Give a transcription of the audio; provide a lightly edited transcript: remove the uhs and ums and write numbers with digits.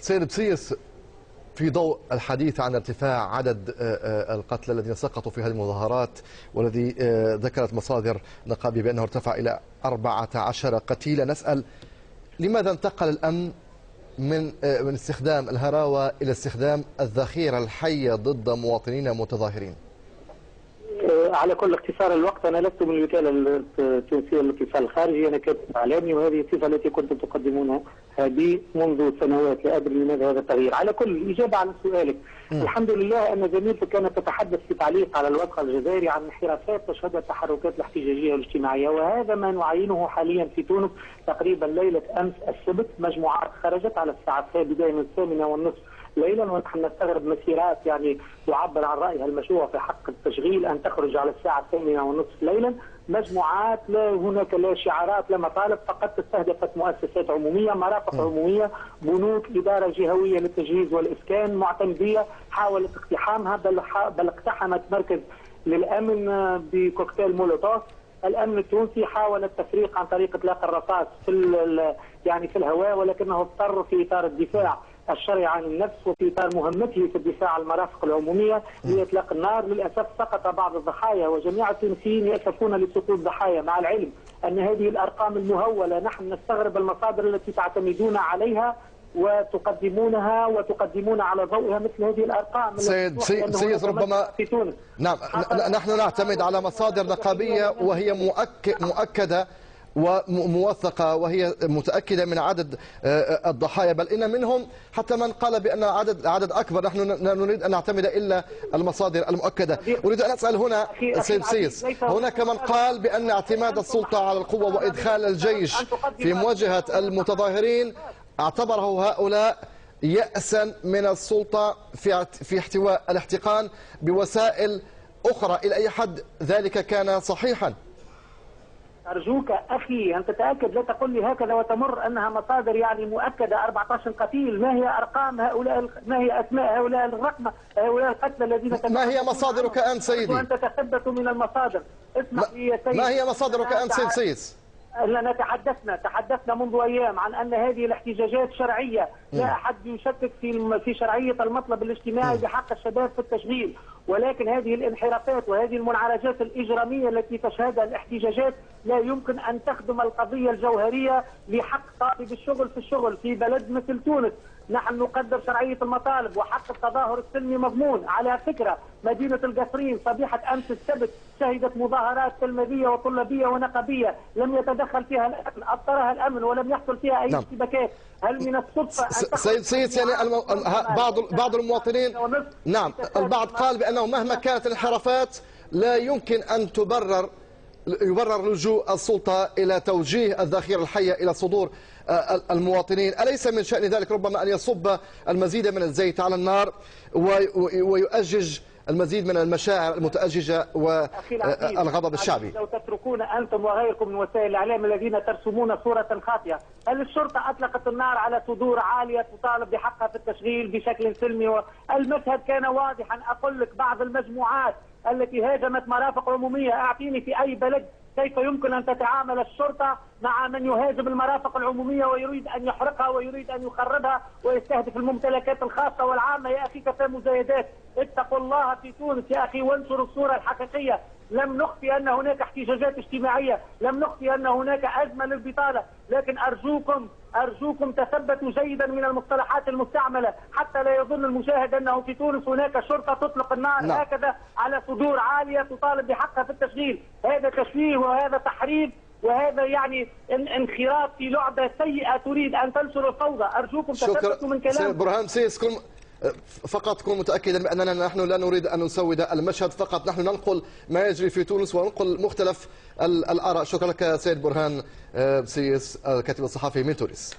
سيد بسيس، في ضوء الحديث عن ارتفاع عدد القتلى الذين سقطوا في هذه المظاهرات، والذي ذكرت مصادر نقابية بأنه ارتفع إلى 14 قتيلا، نسأل لماذا انتقل الأمن من استخدام الهراوة إلى استخدام الذخيرة الحية ضد مواطنين متظاهرين؟ على كل اختصار الوقت، أنا لست من الوكالة التونسية للاتصال الخارجي، أنا كاتب إعلامي، وهذه الصفة التي كنتم تقدمونها هذه منذ سنوات، لا أدري لماذا هذا التغيير. على كل الإجابة على سؤالك، الحمد لله أن زميلتك كانت تتحدث في تعليق على الوضع الجزائري عن انحرافات تشهدها التحركات الاحتجاجية والاجتماعية، وهذا ما نعاينه حاليا في تونس. تقريبا ليلة أمس السبت مجموعات خرجت على الساعة بداية من 8:30 ليلا، ونحن نستغرب مسيرات يعني تعبر عن رأيها المشروع في حق التشغيل أن تخرج على الساعة 8:30 ليلا. مجموعات لا هناك لا شعارات لا مطالب، فقط استهدفت مؤسسات عمومية، مرافق عمومية، بنوك، إدارة جهوية للتجهيز والإسكان، معتمدية حاولت اقتحامها، بل اقتحمت مركز للأمن بكوكتيل مولوتوف. الأمن التونسي حاول التفريق عن طريق إطلاق الرصاص في الهواء، ولكنه اضطر في إطار الدفاع الشرعي عن النفس وفي إطار مهمته في الدفاع عن المرافق العمومية لإطلاق النار. للأسف سقط بعض الضحايا، وجميع التونسيين يأسفون لسقوط ضحايا، مع العلم أن هذه الأرقام المهولة نحن نستغرب المصادر التي تعتمدون عليها وتقدمون على ضوئها مثل هذه الارقام. سيد ربما في تونس نعم، نحن نعتمد على مصادر نقابية وهي مؤكدة وموثقة، وهي متأكدة من عدد الضحايا، بل إن منهم حتى من قال بأن عدد أكبر. نحن نريد أن نعتمد إلا المصادر المؤكدة. أريد أن أسأل هنا سيد سيس، هناك من قال بأن اعتماد السلطة على القوة وإدخال الجيش في مواجهة المتظاهرين اعتبره هؤلاء يأسا من السلطة في احتواء الاحتقان بوسائل أخرى. إلى أي حد ذلك كان صحيحا؟ أرجوك أخي أن تتأكد، لا تقل لي هكذا وتمر أنها مصادر يعني مؤكدة. 14 قتيل، ما هي أرقام هؤلاء؟ ما هي أسماء هؤلاء الرقم هؤلاء القتلى الذين ما هي مصادرك أنت سيدي؟ وأنت تثبت من المصادر. اسمح لي يا سيدي، ما هي مصادرك أنت سيد سيس؟ أننا تحدثنا منذ أيام عن أن هذه الاحتجاجات شرعية، لا أحد يشكك في شرعية المطلب الاجتماعي بحق الشباب في التشغيل، ولكن هذه الانحرافات وهذه المنعرجات الإجرامية التي تشهدها الاحتجاجات لا يمكن أن تخدم القضية الجوهرية لحق طالب الشغل في الشغل في بلد مثل تونس. نحن نقدر شرعية المطالب وحق التظاهر السلمي مضمون. على فكرة مدينة القصرين صبيحة أمس السبت شهدت مظاهرات تلميذية وطلابية ونقابية، لم يتدخل فيها الأمن، أبطرها الأمن ولم يحصل فيها أي اشتباكات. هل من الصدفة سيد سيس يعني بعض المواطنين، نعم، البعض قال بأنه مهما كانت الانحرافات لا يمكن أن يبرر لجوء السلطة إلى توجيه الذخيرة الحية إلى صدور المواطنين. أليس من شأن ذلك ربما أن يصب المزيد من الزيت على النار ويؤجج المزيد من المشاعر المتأججة والغضب الشعبي؟ لو تتركون أنتم وغيركم من وسائل الإعلام الذين ترسمون صورة خاطئة، هل الشرطة أطلقت النار على صدور عالية تطالب بحقها في التشغيل بشكل سلمي؟ المشهد كان واضحا. أقول لك بعض المجموعات التي هاجمت مرافق عمومية، أعطيني في أي بلد كيف يمكن أن تتعامل الشرطة مع من يهاجم المرافق العمومية ويريد أن يحرقها ويريد أن يخربها ويستهدف الممتلكات الخاصة والعامة؟ يا أخي كفى مزايدات، اتقوا الله في تونس يا أخي وانشروا الصورة الحقيقية. لم نخفي أن هناك احتجاجات اجتماعية، لم نخفي أن هناك أزمة للبطالة، لكن أرجوكم تثبتوا جيدا من المصطلحات المستعملة حتى لا يظن المشاهد أنه في تونس هناك شرطة تطلق النار هكذا على صدور عالية تطالب بحقها في التشغيل. هذا تشويه وهذا تحريف وهذا يعني انخراط في لعبة سيئة تريد أن تنشر الفوضى. أرجوكم تثبتوا من كلام برهان سيس. فقط كن متأكدا بأننا نحن لا نريد أن نسود المشهد، فقط نحن ننقل ما يجري في تونس وننقل مختلف الآراء. شكرا لك سيد برهان سيس، الكاتب الصحفي من تونس.